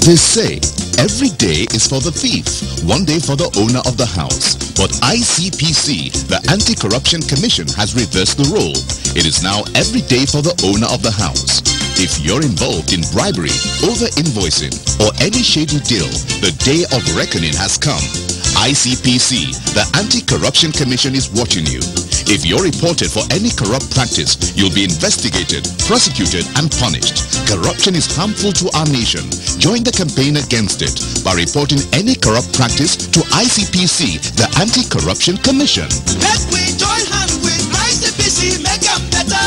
They say every day is for the thief, one day for the owner of the house. But ICPC, the Anti-Corruption Commission, has reversed the role. It is now every day for the owner of the house. If you're involved in bribery, over-invoicing, or any shady deal, the day of reckoning has come. ICPC, the Anti-Corruption Commission, is watching you. If you're reported for any corrupt practice, you'll be investigated, prosecuted, and punished. Corruption is harmful to our nation. Join the campaign against it by reporting any corrupt practice to ICPC, the Anti-Corruption Commission. Let we join hands with ICPC, make them better.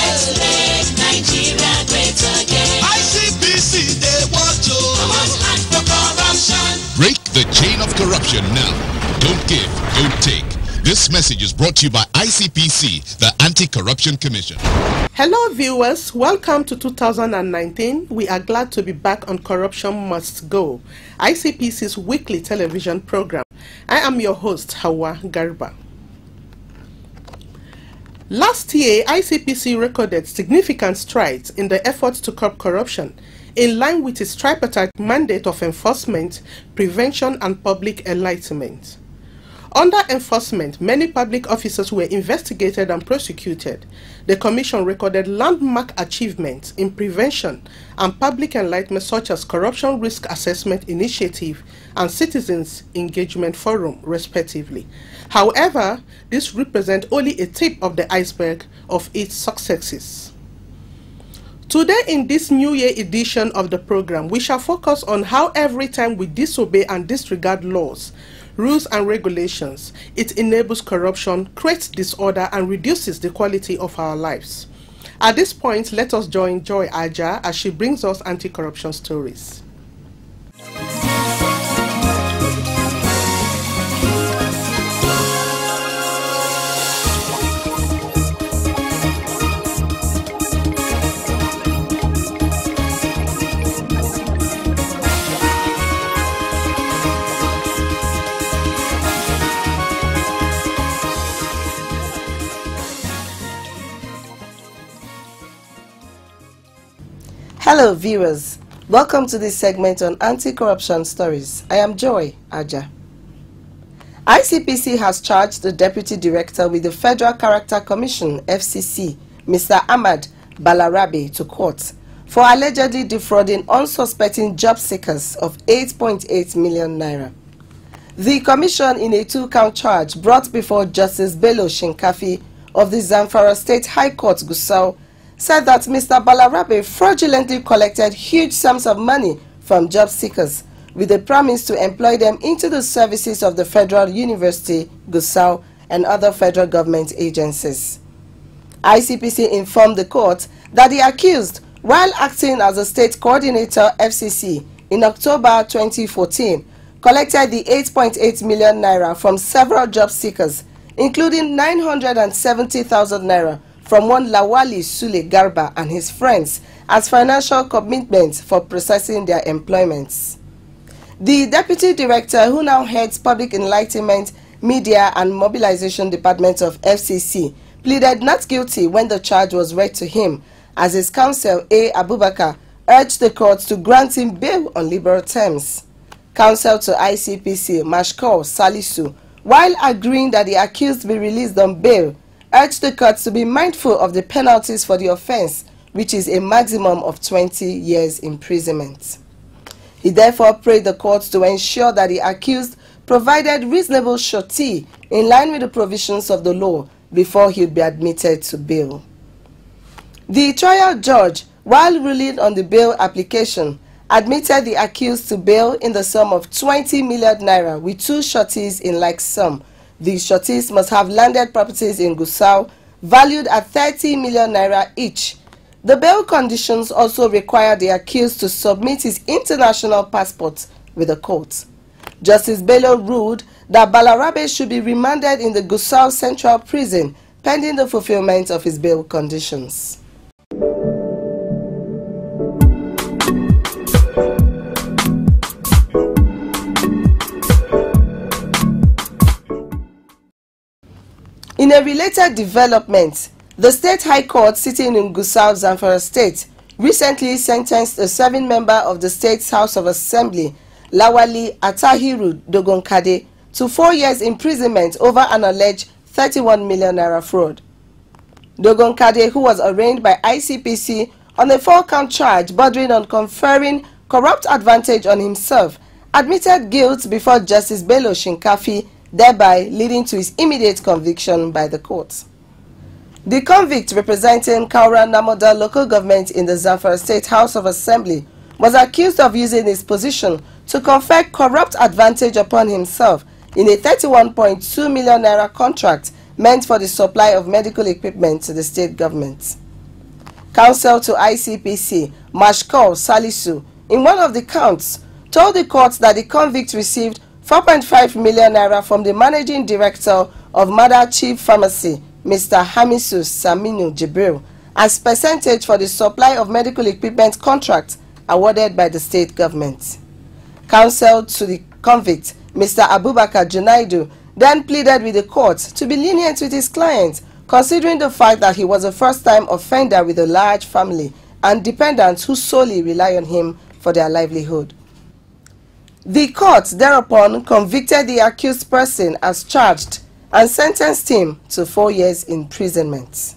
Let's make Nigeria great again. ICPC, they want to. Come on, hand for corruption. Break the chain of corruption now. Don't give, don't take. This message is brought to you by ICPC, the Anti-Corruption Commission. Hello viewers, welcome to 2019. We are glad to be back on Corruption Must Go, ICPC's weekly television program. I am your host, Hawa Garba. Last year, ICPC recorded significant strides in the efforts to curb corruption, in line with its tripartite mandate of enforcement, prevention, and public enlightenment. Under enforcement, many public officers were investigated and prosecuted. The Commission recorded landmark achievements in prevention and public enlightenment, such as Corruption Risk Assessment Initiative and Citizens Engagement Forum, respectively. However, this represents only a tip of the iceberg of its successes. Today, in this New Year edition of the program, we shall focus on how every time we disobey and disregard laws, rules and regulations, it enables corruption, creates disorder, and reduces the quality of our lives. At this point, let us join Joy Aja as she brings us anti-corruption stories. Hello viewers, welcome to this segment on anti-corruption stories. I am Joy Aja. ICPC has charged the Deputy Director with the Federal Character Commission, FCC, Mr. Ahmad Balarabe, to court for allegedly defrauding unsuspecting job seekers of 8.8 million naira. The commission, in a two-count charge brought before Justice Bello Shinkafi of the Zamfara State High Court, Gusau, said that Mr. Balarabe fraudulently collected huge sums of money from job seekers with a promise to employ them into the services of the Federal University, Gusau, and other federal government agencies. ICPC informed the court that the accused, while acting as a state coordinator FCC in October 2014, collected the 8.8 million naira from several job seekers, including 970,000 naira from one Lawali Sule Garba and his friends as financial commitment for processing their employments. The Deputy Director, who now heads Public Enlightenment, Media and Mobilization Department of FCC, pleaded not guilty when the charge was read to him, as his counsel A. Abubakar urged the court to grant him bail on liberal terms. Counsel to ICPC, Mashko Salisu, while agreeing that the accused be released on bail, urged the court to be mindful of the penalties for the offense, which is a maximum of 20 years imprisonment. He therefore prayed the court to ensure that the accused provided reasonable surety in line with the provisions of the law before he would be admitted to bail. The trial judge, while ruling on the bail application, admitted the accused to bail in the sum of 20 million naira with two sureties in like sum. These sureties must have landed properties in Gusau valued at 30 million naira each. The bail conditions also require the accused to submit his international passport with the court. Justice Bello ruled that Balarabe should be remanded in the Gusau Central Prison pending the fulfillment of his bail conditions. In a related development, the State High Court sitting in Gusau, Zamfara State, recently sentenced a 7-member of the state's House of Assembly, Lawali Atahiru Dogonkade, to 4 years imprisonment over an alleged 31 million naira fraud. Dogonkade, who was arraigned by ICPC on a 4-count charge bordering on conferring corrupt advantage on himself, admitted guilt before Justice Bello Shinkafi, thereby leading to his immediate conviction by the court. The convict, representing Kaura Namoda local government in the Zamfara State House of Assembly, was accused of using his position to confer corrupt advantage upon himself in a 31.2 million naira contract meant for the supply of medical equipment to the state government. Counsel to ICPC, Mashkor Salisu, in one of the counts, told the court that the convict received 4.5 million naira from the managing director of Mother Chief Pharmacy, Mr. Hamisu Saminu Jibril, as percentage for the supply of medical equipment contract awarded by the state government. Counsel to the convict, Mr. Abubakar Junaidu, then pleaded with the court to be lenient with his client, considering the fact that he was a first-time offender with a large family and dependents who solely rely on him for their livelihood. The court thereupon convicted the accused person as charged and sentenced him to 4 years imprisonment.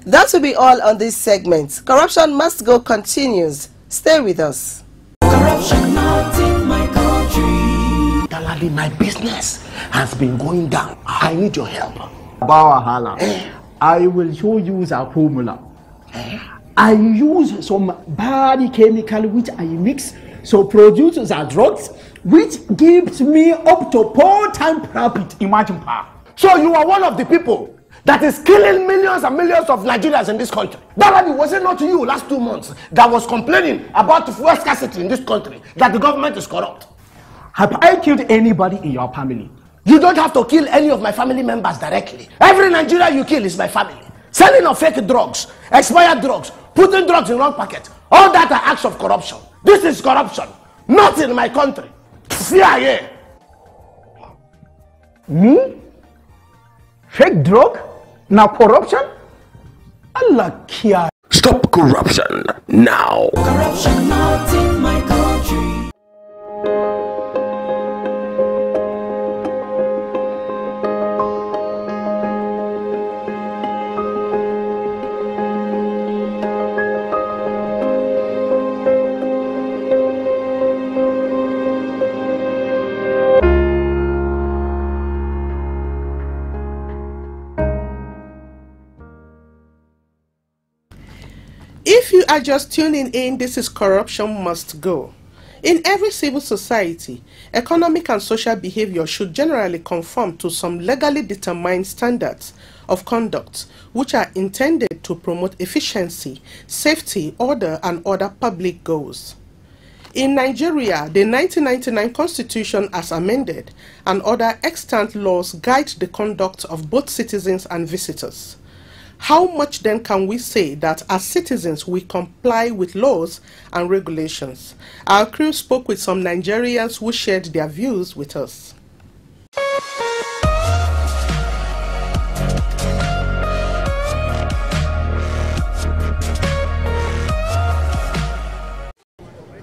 That will be all on this segment. Corruption Must Go continues. Stay with us. Corruption not in my country. Dalali, my business has been going down. I need your help. Bawahala. I will show you the formula. I use some bad chemical which I mix, so produce the drugs which gives me up to 4 times profit. Imagine power. So you are one of the people that is killing millions and millions of Nigerians in this country. Dalali, was it not you last 2 months that was complaining about the fuel scarcity in this country, that the government is corrupt? Have I killed anybody in your family? You don't have to kill any of my family members directly. Every Nigerian you kill is my family. Selling of fake drugs, expired drugs, putting drugs in wrong packets, all that are acts of corruption. This is corruption, not in my country. CIA. Me? Fake drug? Now corruption? Allah kia. Stop corruption now. Corruption not in my country. If you are just tuning in, this is Corruption Must Go. In every civil society, economic and social behavior should generally conform to some legally determined standards of conduct which are intended to promote efficiency, safety, order, and other public goals. In Nigeria, the 1999 Constitution as amended and other extant laws guide the conduct of both citizens and visitors. How much then can we say that as citizens we comply with laws and regulations? Our crew spoke with some Nigerians who shared their views with us.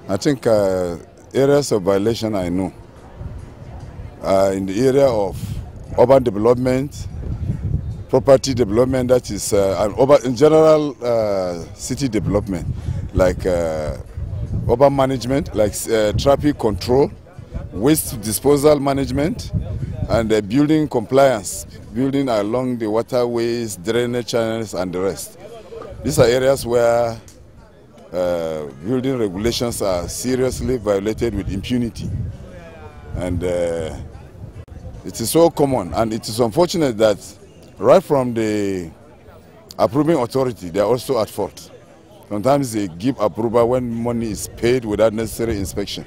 I think areas of violation I know in the area of urban development, property development, that is in general city development, like urban management, like traffic control, waste disposal management, and building compliance, building along the waterways, drainage channels, and the rest. These are areas where building regulations are seriously violated with impunity. And it is so common, and it is unfortunate that right from the approving authority, they are also at fault. Sometimes they give approval when money is paid without necessary inspection,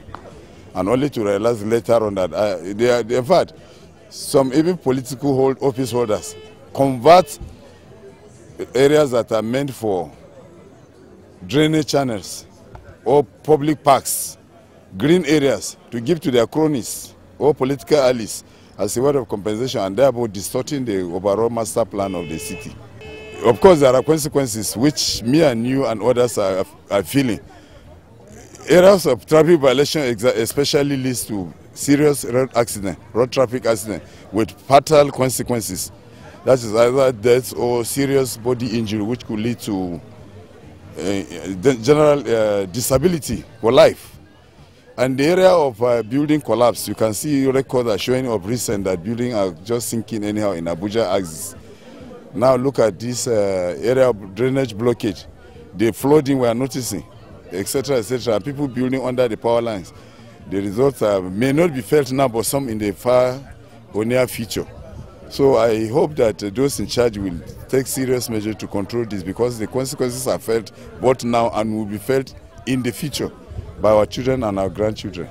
and only to realize later on that in fact, some even political office holders convert areas that are meant for drainage channels or public parks, green areas, to give to their cronies or political allies as a word of compensation, and thereby distorting the overall master plan of the city. of course, there are consequences which me and you and others are feeling. Areas of traffic violation especially leads to serious road traffic accident with fatal consequences. That is either death or serious body injury, which could lead to general disability for life. And the area of building collapse, you can see records are showing of recent that buildings are just sinking anyhow in Abuja axis. Now look at this area of drainage blockage, the flooding we are noticing, etc., etc. People building under the power lines. The results may not be felt now, but some in the far or near future. So I hope that those in charge will take serious measures to control this, because the consequences are felt both now and will be felt in the future by our children and our grandchildren.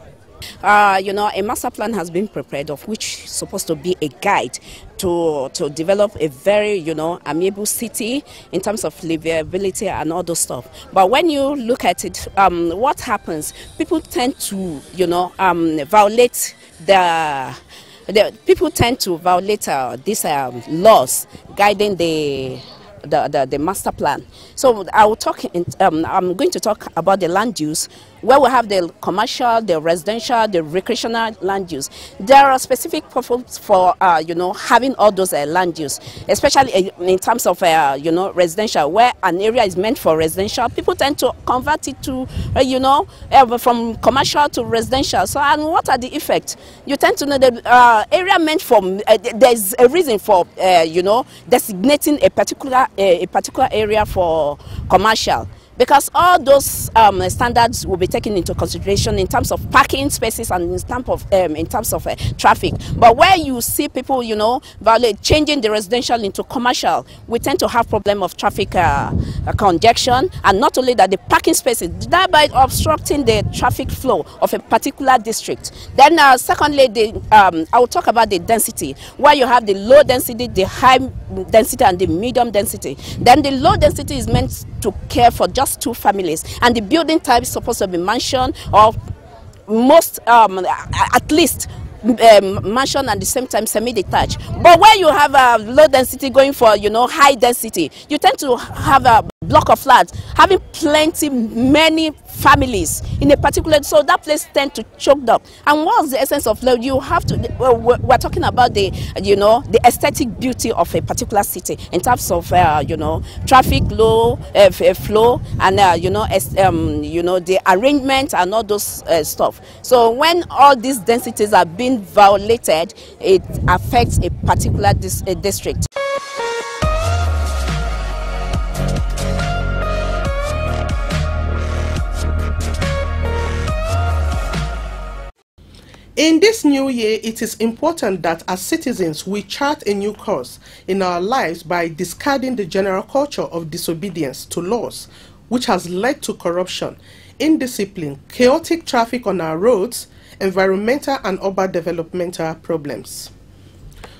You know, a master plan has been prepared, of which is supposed to be a guide to develop a very, you know, amiable city in terms of livability and all those stuff. But when you look at it, what happens? People tend to, you know, violate people tend to violate these laws guiding the master plan. So I will talk. I'm going to talk about the land use, where we have the commercial, the residential, the recreational land use. There are specific purposes for you know, having all those land use, especially in terms of you know, residential, where an area is meant for residential. People tend to convert it to you know, from commercial to residential. So, and what are the effects? You tend to know the area meant for. There's a reason for you know, designating a particular area for commercial, because all those standards will be taken into consideration in terms of parking spaces and in terms of traffic. But where you see people, you know, changing the residential into commercial, we tend to have problem of traffic congestion, and not only that, the parking spaces, thereby obstructing the traffic flow of a particular district. Then secondly, I will talk about the density, where you have the low density, the high density, and the medium density. Then the low density is meant to care for just 2 families, and the building type is supposed to be mansion, or most at least mansion, and at the same time semi-detached. But where you have a low density going for, you know, high density, you tend to have a block of flats having many families in a particular, so that place tend to choke up. And what's the essence of load? You have to, we're talking about the, you know, the aesthetic beauty of a particular city in terms of you know, traffic flow, and you know, the arrangement and all those stuff. So when all these densities are being violated, it affects a particular district. In this new year, it is important that as citizens we chart a new course in our lives by discarding the general culture of disobedience to laws, which has led to corruption, indiscipline, chaotic traffic on our roads, environmental and urban developmental problems.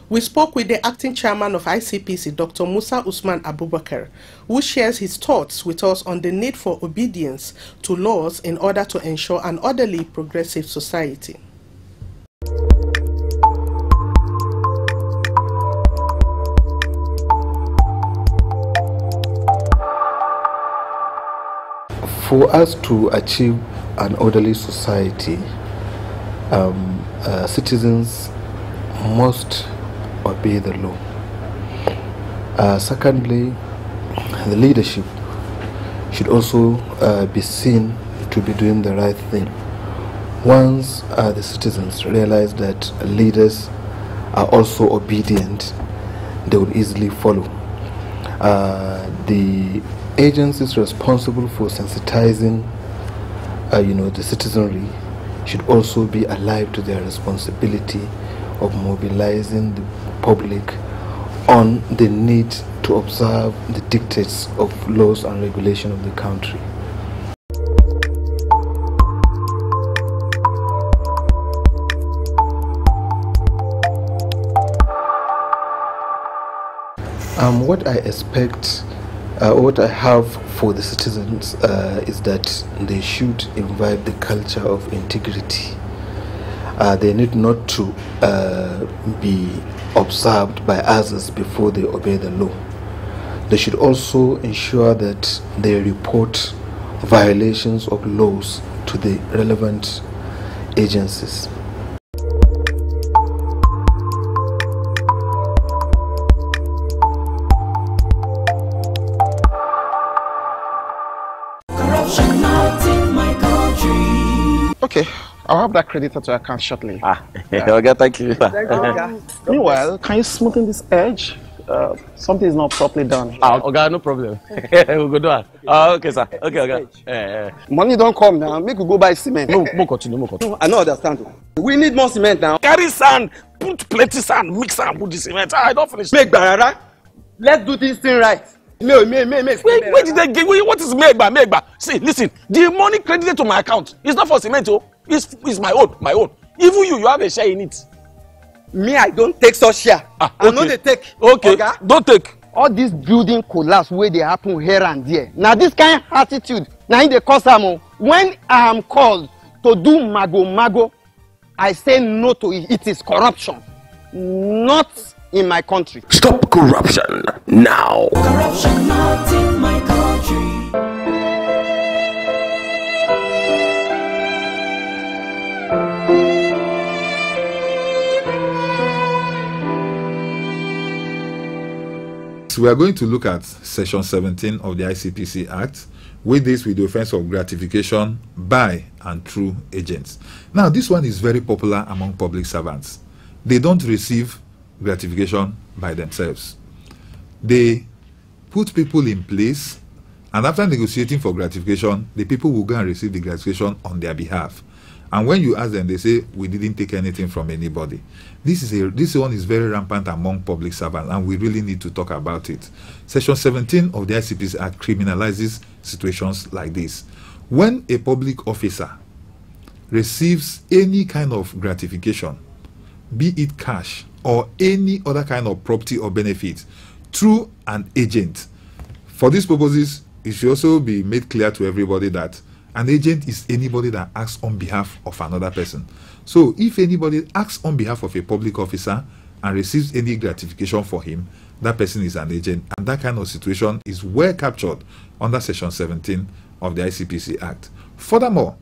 We spoke with the acting chairman of ICPC, Dr. Musa Usman Abubakar, who shares his thoughts with us on the need for obedience to laws in order to ensure an orderly, progressive society. For us to achieve an orderly society, citizens must obey the law. Secondly, the leadership should also be seen to be doing the right thing. Once the citizens realize that leaders are also obedient, they will easily follow. The agencies responsible for sensitizing the citizenry should also be alive to their responsibility of mobilizing the public on the need to observe the dictates of laws and regulation of the country. What I expect, what I have for the citizens is that they should imbibe the culture of integrity. They need not to be observed by others before they obey the law. They should also ensure that they report violations of laws to the relevant agencies. Corruption not in my country. Okay, I'll have that credited to your account shortly. Okay, thank you. Meanwhile, can you smoothen this edge? Something is not properly done. Okay, no problem. We'll go do it. Okay, sir. Okay. Money don't come now. Make we go buy cement. No, continue. No, I don't understand. We need more cement now. Carry sand, put plenty sand, mix and put the cement. I don't finish. Make barara. Let's do this thing right. Wait, did they give you? What is Megba? See, listen, the money credited to my account is not for cement, it's my own. Even you have a share in it. Me, I don't take such share. Okay. I know they take. Okay, don't take. All this building collapse where they happen here and there. Now this kind of attitude, now they cause am. When I am called to do mago, I say no to it. It is corruption, not in my country. Stop corruption now. Corruption not in my country. So we are going to look at Section 17 of the ICPC Act. With this, with the offense of gratification by and through agents. Now, this one is very popular among public servants. They don't receive gratification by themselves. They put people in place, and after negotiating for gratification, the people will go and receive the gratification on their behalf. And when you ask them, they say, we didn't take anything from anybody. This one is very rampant among public servants, and we really need to talk about it. Section 17 of the ICPC Act criminalizes situations like this. When a public officer receives any kind of gratification, be it cash or any other kind of property or benefit through an agent, for these purposes, it should also be made clear to everybody that an agent is anybody that acts on behalf of another person. So if anybody acts on behalf of a public officer and receives any gratification for him, that person is an agent, and that kind of situation is well captured under Section 17 of the ICPC Act. Furthermore,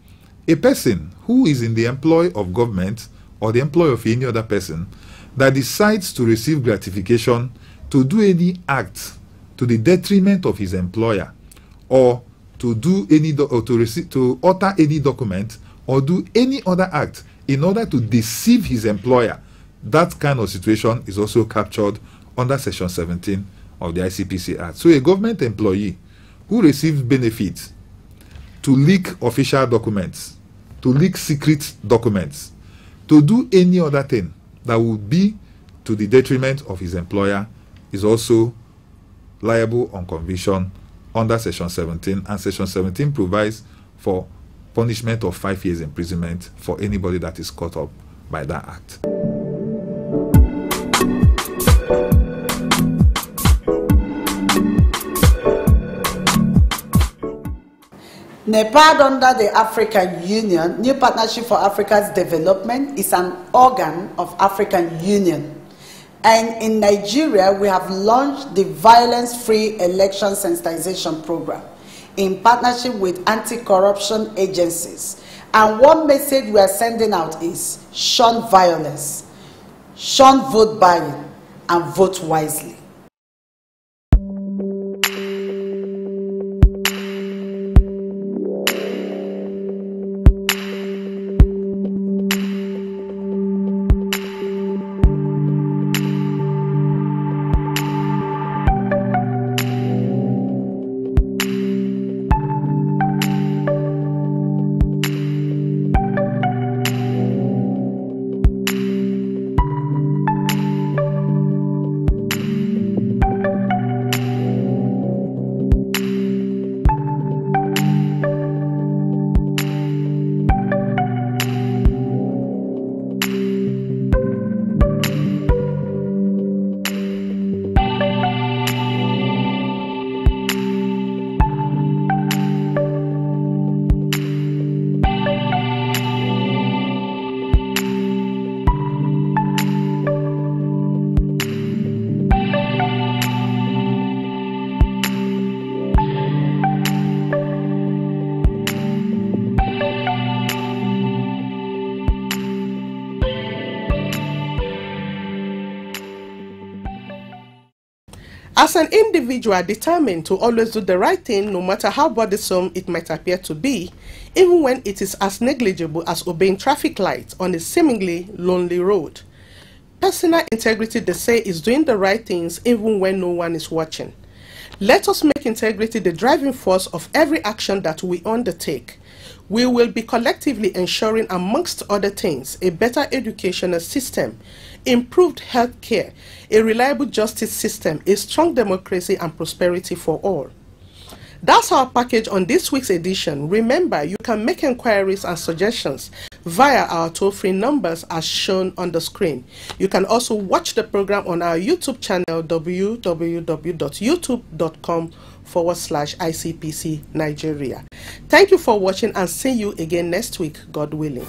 a person who is in the employ of government or the employ of any other person that decides to receive gratification to do any act to the detriment of his employer, or to do any to alter any document or do any other act in order to deceive his employer, that kind of situation is also captured under Section 17 of the ICPC Act. So a government employee who receives benefits to leak official documents, to leak secret documents, to do any other thing that would be to the detriment of his employer is also liable on conviction under Section 17, and Section 17 provides for punishment of 5 years imprisonment for anybody that is caught up by that act. NEPAD under the African Union, New Partnership for Africa's Development, is an organ of African Union. And in Nigeria, we have launched the Violence-Free Election Sensitization Program in partnership with anti-corruption agencies. And one message we are sending out is shun violence, shun vote buying, and vote wisely. As an individual determined to always do the right thing, no matter how burdensome it might appear to be, even when it is as negligible as obeying traffic lights on a seemingly lonely road. Personal integrity, they say, is doing the right things even when no one is watching. Let us make integrity the driving force of every action that we undertake. We will be collectively ensuring, amongst other things, a better educational system, improved health care, a reliable justice system, a strong democracy, and prosperity for all. That's our package on this week's edition. Remember, you can make inquiries and suggestions via our toll-free numbers as shown on the screen. You can also watch the program on our YouTube channel, www.youtube.com/ICPC Nigeria. Thank you for watching and see you again next week, God willing.